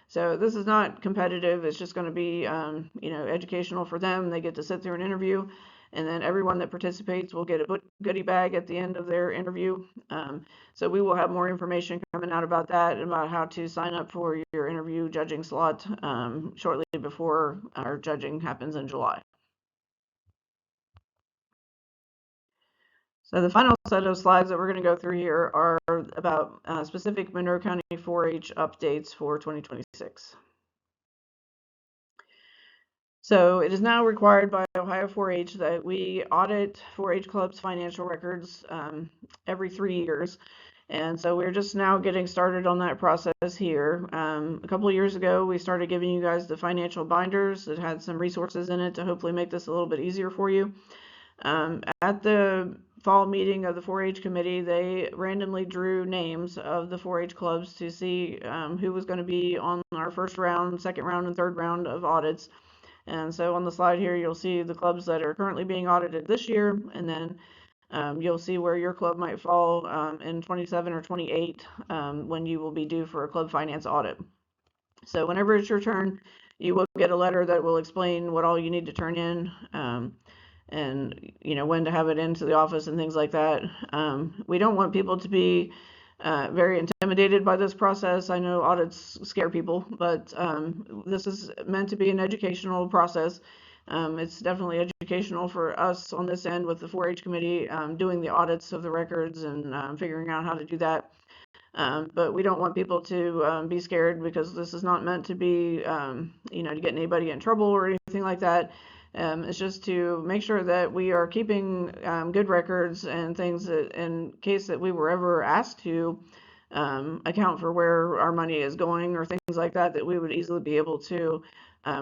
So this is not competitive. It's just going to be, educational for them. They get to sit through an interview, and then everyone that participates will get a goodie bag at the end of their interview. So we will have more information coming out about that and about how to sign up for your interview judging slot shortly before our judging happens in July. So the final set of slides that we're going to go through here are about specific Monroe County 4-H updates for 2026. So it is now required by Ohio 4-H that we audit 4-H clubs' financial records every 3 years. And so we're just now getting started on that process here. A couple of years ago, we started giving you guys the financial binders that had some resources in it to hopefully make this a little bit easier for you. At the fall meeting of the 4-H committee, they randomly drew names of the 4-H clubs to see who was going to be on our first round, second round, and third round of audits. And so on the slide here, you'll see the clubs that are currently being audited this year, and then you'll see where your club might fall in 27 or 28 when you will be due for a club finance audit. So whenever it's your turn, you will get a letter that will explain what all you need to turn in. and when to have it into the office and things like that. We don't want people to be very intimidated by this process. I know audits scare people, but this is meant to be an educational process. It's definitely educational for us on this end with the 4-H committee, doing the audits of the records and figuring out how to do that. But we don't want people to be scared, because this is not meant to be, to get anybody in trouble or anything like that. It's just to make sure that we are keeping good records and things that, in case that we were ever asked to account for where our money is going or things like that, that we would easily be able to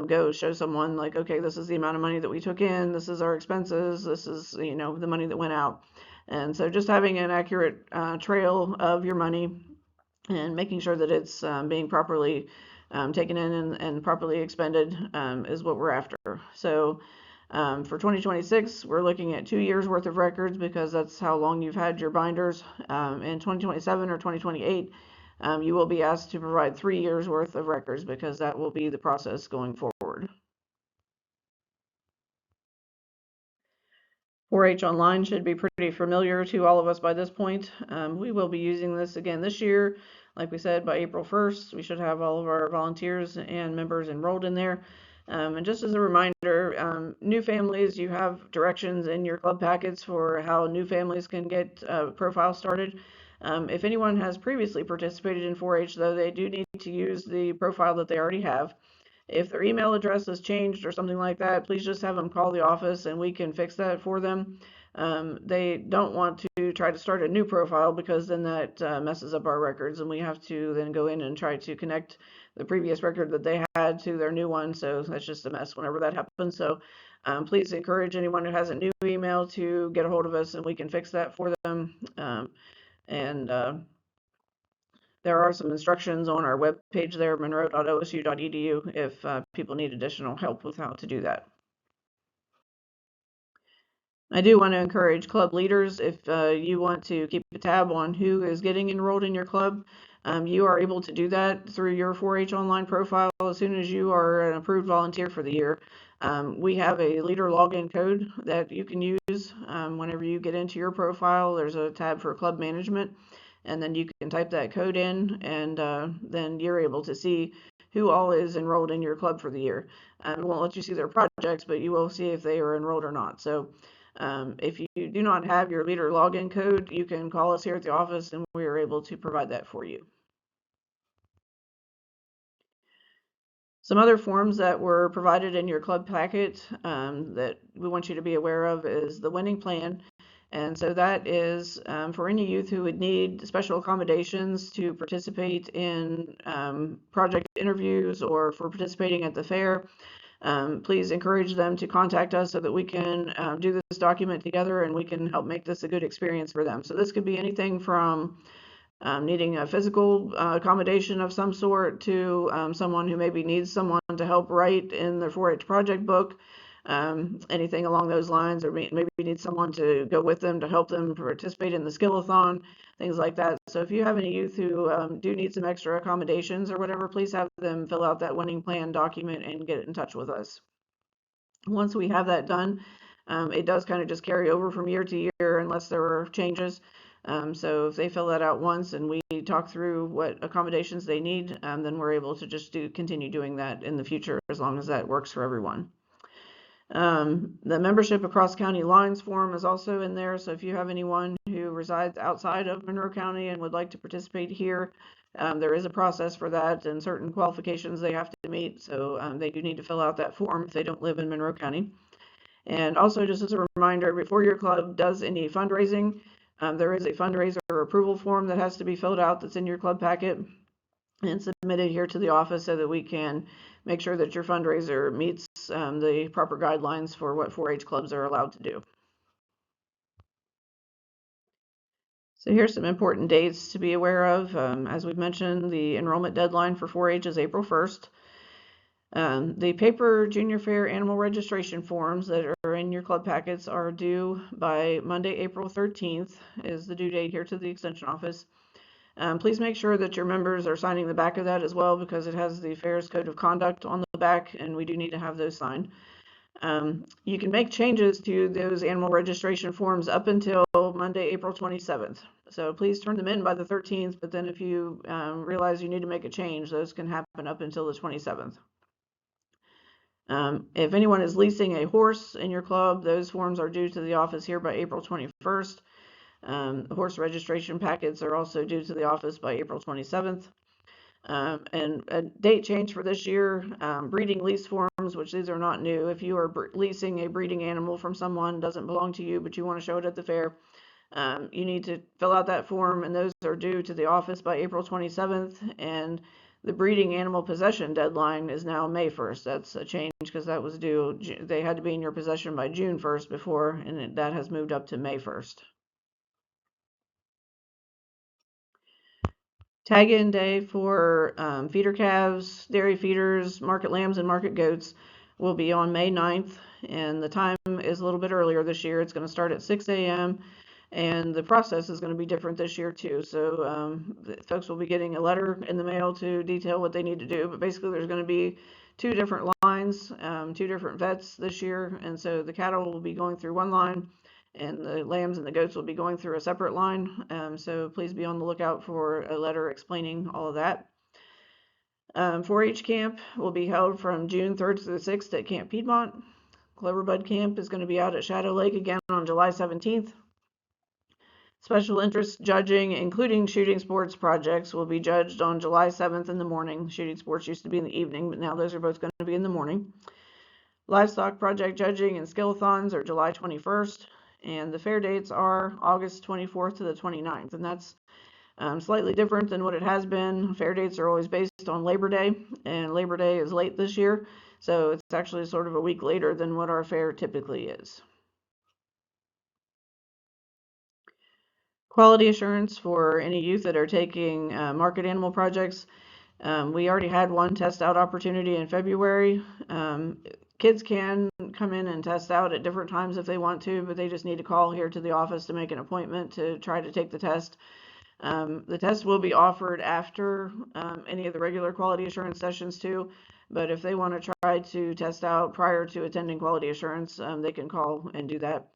go show someone, like, okay, this is the amount of money that we took in, this is our expenses, this is, the money that went out. And so just having an accurate trail of your money and making sure that it's being properly taken in and properly expended is what we're after. So for 2026, we're looking at 2 years worth of records, because that's how long you've had your binders. In 2027 or 2028, you will be asked to provide 3 years worth of records, because that will be the process going forward. 4-H Online should be pretty familiar to all of us by this point. We will be using this again this year. Like we said, by April 1st, we should have all of our volunteers and members enrolled in there. And just as a reminder, new families, you have directions in your club packets for how new families can get profiles started. If anyone has previously participated in 4-H, though, they do need to use the profile that they already have. If their email address has changed or something like that, please just have them call the office and we can fix that for them. They don't want to try to start a new profile, because then that messes up our records, and we have to then go in and try to connect the previous record that they had to their new one. So that's just a mess whenever that happens. So please encourage anyone who has a new email to get a hold of us and we can fix that for them. And there are some instructions on our webpage there, monroe.osu.edu, if people need additional help with how to do that. I do want to encourage club leaders, if you want to keep a tab on who is getting enrolled in your club, you are able to do that through your 4-H online profile as soon as you are an approved volunteer for the year. We have a leader login code that you can use whenever you get into your profile. There's a tab for club management, and then you can type that code in, and then you're able to see who all is enrolled in your club for the year. It won't let you see their projects, but you will see if they are enrolled or not. So if you do not have your leader login code, you can call us here at the office and we are able to provide that for you. Some other forms that were provided in your club packet that we want you to be aware of is the winning plan. And so that is for any youth who would need special accommodations to participate in project interviews or for participating at the fair. Please encourage them to contact us so that we can do this document together and we can help make this a good experience for them. So this could be anything from needing a physical accommodation of some sort to someone who maybe needs someone to help write in their 4-H project book, anything along those lines, or maybe need someone to go with them to help them participate in the skillathon, things like that. So if you have any youth who do need some extra accommodations or whatever, please have them fill out that winning plan document and get in touch with us. Once we have that done, it does kind of just carry over from year to year unless there are changes. So if they fill that out once and we talk through what accommodations they need, then we're able to just continue doing that in the future, as long as that works for everyone. The membership across county lines form is also in there. So if you have anyone who resides outside of Monroe County and would like to participate here, there is a process for that and certain qualifications they have to meet. So they do need to fill out that form if they don't live in Monroe County. And also, just as a reminder, before your club does any fundraising, there is a fundraiser approval form that has to be filled out that's in your club packet and submitted here to the office so that we can make sure that your fundraiser meets the proper guidelines for what 4-H clubs are allowed to do. So here's some important dates to be aware of. As we've mentioned, the enrollment deadline for 4-H is April 1st. The paper junior fair animal registration forms that are in your club packets are due by Monday, April 13th is the due date here to the extension office. Please make sure that your members are signing the back of that as well, because it has the fair's code of conduct on the back and we do need to have those signed. You can make changes to those animal registration forms up until Monday, April 27th. So please turn them in by the 13th, but then if you realize you need to make a change, those can happen up until the 27th. If anyone is leasing a horse in your club, those forms are due to the office here by April 21st. Horse registration packets are also due to the office by April 27th. And a date change for this year, breeding lease forms, which these are not new. If you are leasing a breeding animal from someone, doesn't belong to you, but you want to show it at the fair, you need to fill out that form, and those are due to the office by April 27th. And the breeding animal possession deadline is now May 1st. That's a change because that was due, they had to be in your possession by June 1st before, and that has moved up to May 1st. Tag-in day for feeder calves, dairy feeders, market lambs, and market goats will be on May 9th, and the time is a little bit earlier this year. It's going to start at 6 a.m., and the process is going to be different this year too. So folks will be getting a letter in the mail to detail what they need to do, but basically there's going to be two different lines, two different vets this year, and so the cattle will be going through one line, and the lambs and the goats will be going through a separate line. So please be on the lookout for a letter explaining all of that. 4-H camp will be held from June 3rd to the 6th at Camp Piedmont. Cloverbud Camp is going to be out at Shadow Lake again on July 17th. Special interest judging, including shooting sports projects, will be judged on July 7th in the morning. Shooting sports used to be in the evening, but now those are both going to be in the morning. Livestock project judging and skillathons are July 21st, and the fair dates are August 24th to the 29th, and that's slightly different than what it has been. Fair dates are always based on Labor Day, and Labor Day is late this year, so it's actually sort of a week later than what our fair typically is. Quality assurance for any youth that are taking market animal projects. We already had one test out opportunity in February. Kids can come in and test out at different times if they want to, but they just need to call here to the office to make an appointment to try to take the test. The test will be offered after any of the regular quality assurance sessions too, but if they want to try to test out prior to attending quality assurance, they can call and do that.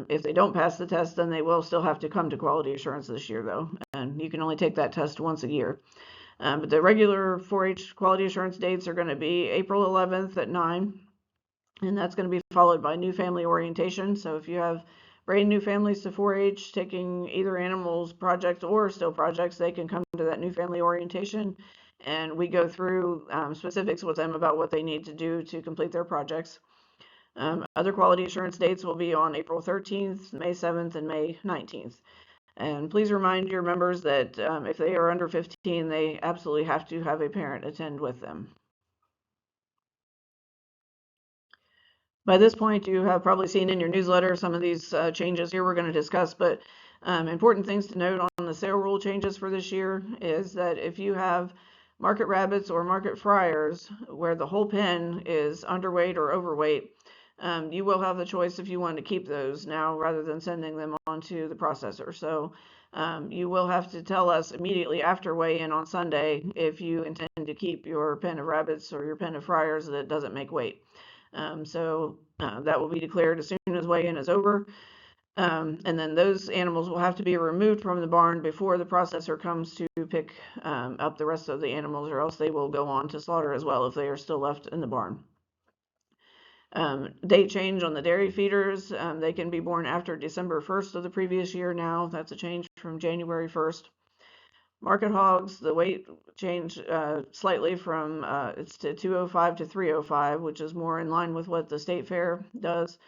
If they don't pass the test, then they will still have to come to quality assurance this year though, and you can only take that test once a year. But the regular 4-H quality assurance dates are going to be April 11th at 9, and that's going to be followed by new family orientation. So if you have brand new families to 4-H taking either animals projects or still projects, they can come to that new family orientation, and we go through specifics with them about what they need to do to complete their projects. Other quality assurance dates will be on April 13th, May 7th, and May 19th. And please remind your members that if they are under 15, they absolutely have to have a parent attend with them. By this point, you have probably seen in your newsletter some of these changes here we're going to discuss, but important things to note on the sale rule changes for this year is that if you have market rabbits or market fryers where the whole pen is underweight or overweight, you will have the choice if you want to keep those now rather than sending them on to the processor. So you will have to tell us immediately after weigh-in on Sunday if you intend to keep your pen of rabbits or your pen of fryers that doesn't make weight. So that will be declared as soon as weigh-in is over. And then those animals will have to be removed from the barn before the processor comes to pick up the rest of the animals, or else they will go on to slaughter as well if they are still left in the barn. Date change on the dairy feeders. They can be born after December 1st of the previous year now. That's a change from January 1st. Market hogs, the weight change slightly from it's to 205 to 305, which is more in line with what the state fair does.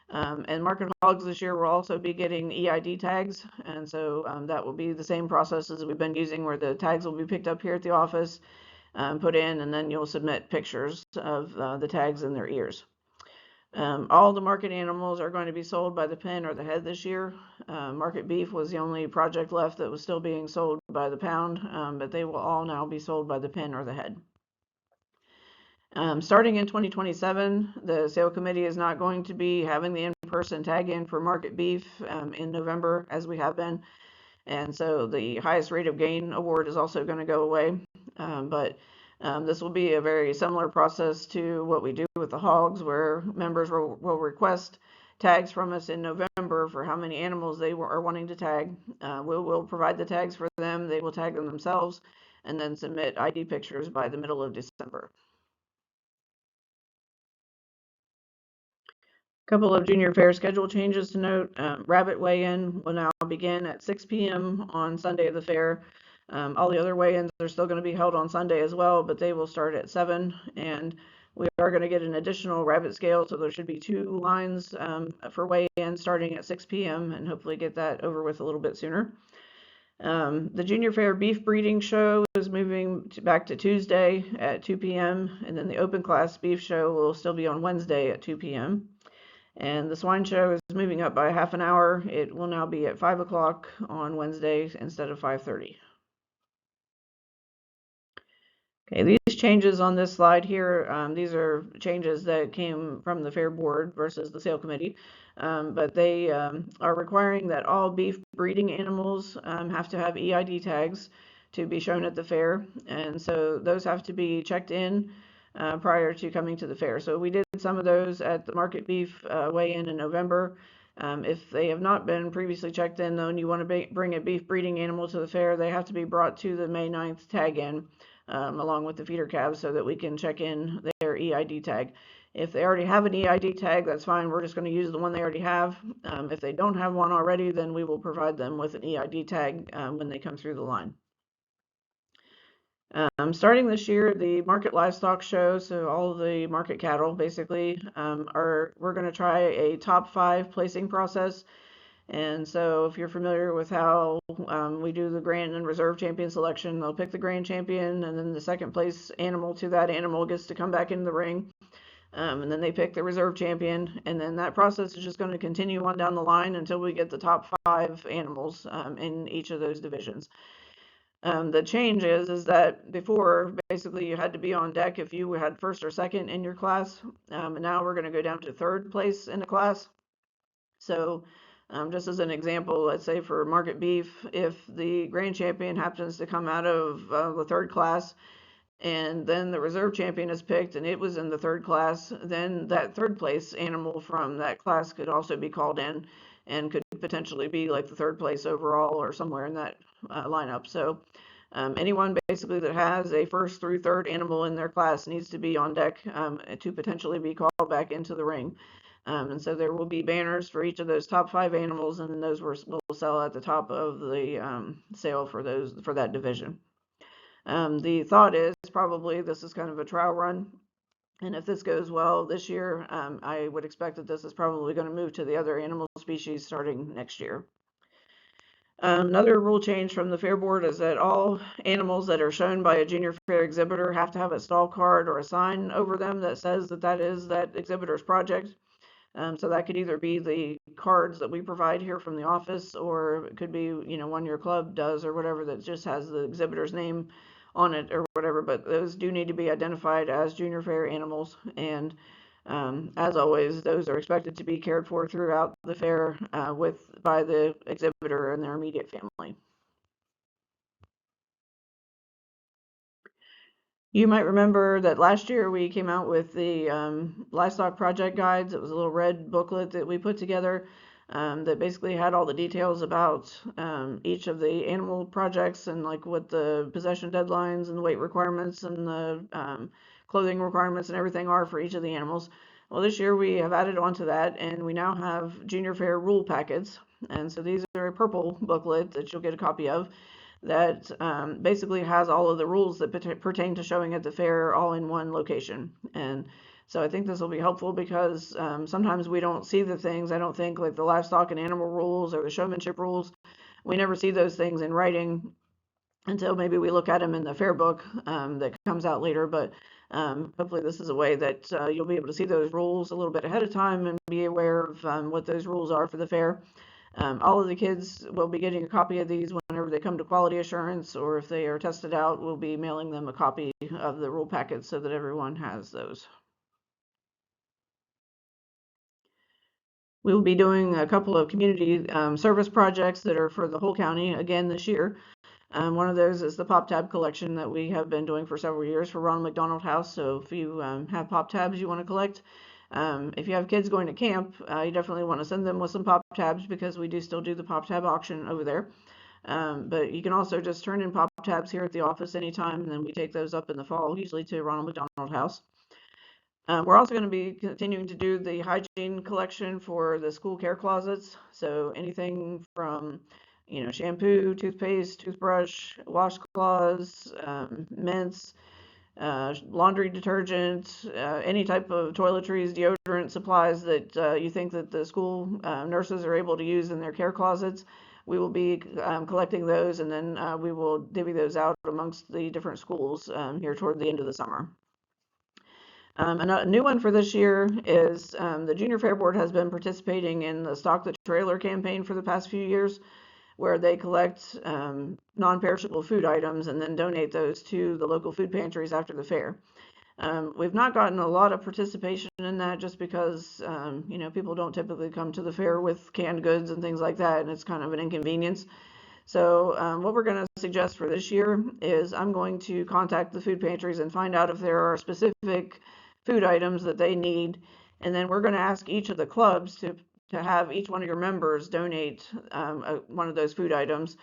And market hogs this year will also be getting EID tags, and so that will be the same process as we've been using, where the tags will be picked up here at the office, put in, and then you'll submit pictures of the tags in their ears. All the market animals are going to be sold by the pen or the head this year. Market beef was the only project left that was still being sold by the pound, but they will all now be sold by the pen or the head. Starting in 2027, the sale committee is not going to be having the in-person tag-in for market beef in November as we have been, and so the highest rate of gain award is also going to go away. But This will be a very similar process to what we do with the hogs, where members will request tags from us in November for how many animals they are wanting to tag. We'll provide the tags for them. They will tag them themselves and then submit ID pictures by the middle of December. Couple of junior fair schedule changes to note. Rabbit weigh-in will now begin at 6 p.m. on Sunday of the fair. All the other weigh-ins are still going to be held on Sunday as well, but they will start at 7. And we are going to get an additional rabbit scale, so there should be 2 lines for weigh-in starting at 6 p.m. and hopefully get that over with a little bit sooner. The junior fair beef breeding show is moving back to Tuesday at 2 p.m. and then the open class beef show will still be on Wednesday at 2 p.m. And the swine show is moving up by half an hour. It will now be at 5 o'clock on Wednesdays instead of 5:30. Okay, these changes on this slide here, these are changes that came from the Fair Board versus the Sale Committee, but they are requiring that all beef breeding animals have to have EID tags to be shown at the fair, and so those have to be checked in prior to coming to the fair. So we did some of those at the market beef weigh-in in November. If they have not been previously checked in, though, and you want to bring a beef breeding animal to the fair, they have to be brought to the May 9th tag-in along with the feeder calves so that we can check in their EID tag. If they already have an EID tag, that's fine. We're just going to use the one they already have. If they don't have one already, then we will provide them with an EID tag when they come through the line. Starting this year, the market livestock show, so all the market cattle basically, we're going to try a top 5 placing process. And so if you're familiar with how we do the grand and reserve champion selection, they'll pick the grand champion, and then the second place animal to that animal gets to come back into the ring. And then they pick the reserve champion, and then that process is just going to continue on down the line until we get the top 5 animals in each of those divisions. The change is that before, basically, you had to be on deck if you had first or second in your class, and now we're going to go down to third place in the class. So just as an example, let's say for market beef, if the grand champion happens to come out of the third class and then the reserve champion is picked and it was in the third class, then that third place animal from that class could also be called in and could potentially be like the third place overall or somewhere in that lineup. So anyone basically that has a first through third animal in their class needs to be on deck to potentially be called back into the ring. And so there will be banners for each of those top 5 animals, and those will sell at the top of the sale for that division. The thought is probably this is kind of a trial run, and if this goes well this year, I would expect that this is probably going to move to the other animal species starting next year. Another rule change from the Fair Board is that all animals that are shown by a junior fair exhibitor have to have a stall card or a sign over them that says that is that exhibitor's project. So that could either be the cards that we provide here from the office, or it could be, one your club does or whatever that just has the exhibitor's name on it or whatever, but those do need to be identified as junior fair animals. And as always, those are expected to be cared for throughout the fair by the exhibitor and their immediate family. You might remember that last year we came out with the livestock project guides. It was a little red booklet that we put together that basically had all the details about each of the animal projects and like what the possession deadlines and the weight requirements and the clothing requirements and everything are for each of the animals. Well, this year we have added on to that, and we now have junior fair rule packets. And so these are a purple booklet that you'll get a copy of that basically has all of the rules that pertain to showing at the fair all in one location. And so I think this will be helpful because sometimes we don't see the things. I don't think like the livestock and animal rules or the showmanship rules. We never see those things in writing until maybe we look at them in the fair book that comes out later. But hopefully this is a way that you'll be able to see those rules a little bit ahead of time and be aware of what those rules are for the fair. All of the kids will be getting a copy of these whenever they come to quality assurance, or if they are tested out, we'll be mailing them a copy of the rule packet so that everyone has those. We will be doing a couple of community service projects that are for the whole county again this year. One of those is the pop tab collection that we have been doing for several years for Ronald McDonald House. So if you have pop tabs you want to collect, if you have kids going to camp, you definitely want to send them with some pop tabs because we do still do the pop tab auction over there. But you can also just turn in pop tabs here at the office anytime, and then we take those up in the fall, usually to Ronald McDonald House. We're also going to be continuing to do the hygiene collection for the school care closets. So anything from, shampoo, toothpaste, toothbrush, washcloths, mints, laundry detergent, any type of toiletries, deodorant supplies that you think that the school nurses are able to use in their care closets. We will be collecting those, and then we will divvy those out amongst the different schools here toward the end of the summer. And a new one for this year is the Junior Fair Board has been participating in the Stock the Trailer campaign for the past few years, where they collect non-perishable food items and then donate those to the local food pantries after the fair. We've not gotten a lot of participation in that just because, people don't typically come to the fair with canned goods and things like that, and it's kind of an inconvenience. So what we're going to suggest for this year is I'm going to contact the food pantries and find out if there are specific food items that they need, and then we're going to ask each of the clubs to have each one of your members donate one of those food items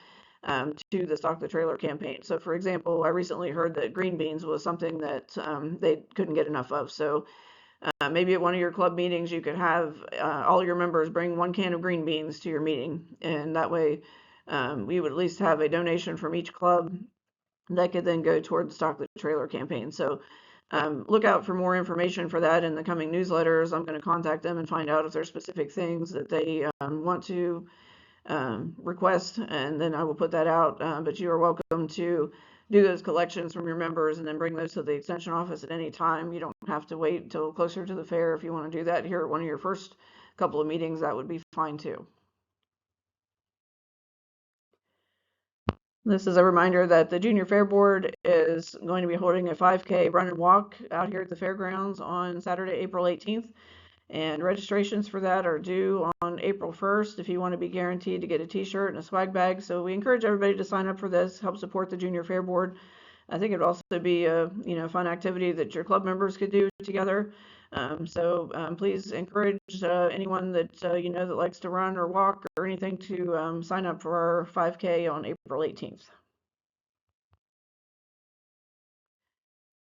to the Stock the Trailer campaign. So for example, I recently heard that green beans was something that they couldn't get enough of. So maybe at one of your club meetings you could have all your members bring 1 can of green beans to your meeting, and that way we would at least have a donation from each club that could then go toward the Stock the Trailer campaign. So look out for more information for that in the coming newsletters. I'm going to contact them and find out if there's specific things that they want to request, and then I will put that out. But you are welcome to do those collections from your members and then bring those to the extension office at any time. You don't have to wait until closer to the fair. If you want to do that here at one of your first couple of meetings, that would be fine too. This is a reminder that the Junior Fair Board is going to be holding a 5K run and walk out here at the fairgrounds on Saturday, April 18th. And registrations for that are due on April 1st if you want to be guaranteed to get a t-shirt and a swag bag. So we encourage everybody to sign up for this, help support the Junior Fair Board. I think it would also be a fun activity that your club members could do together. Please encourage anyone that that likes to run or walk or anything to sign up for our 5K on April 18th.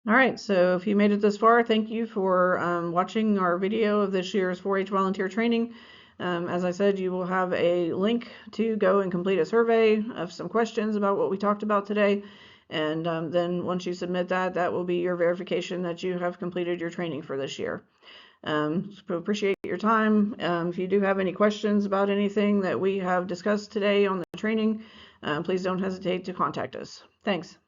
All right, so if you made it this far, thank you for watching our video of this year's 4-H volunteer training. As I said, you will have a link to go and complete a survey of some questions about what we talked about today. And then once you submit that, that will be your verification that you have completed your training for this year. So appreciate your time. If you do have any questions about anything that we have discussed today on the training, please don't hesitate to contact us. Thanks.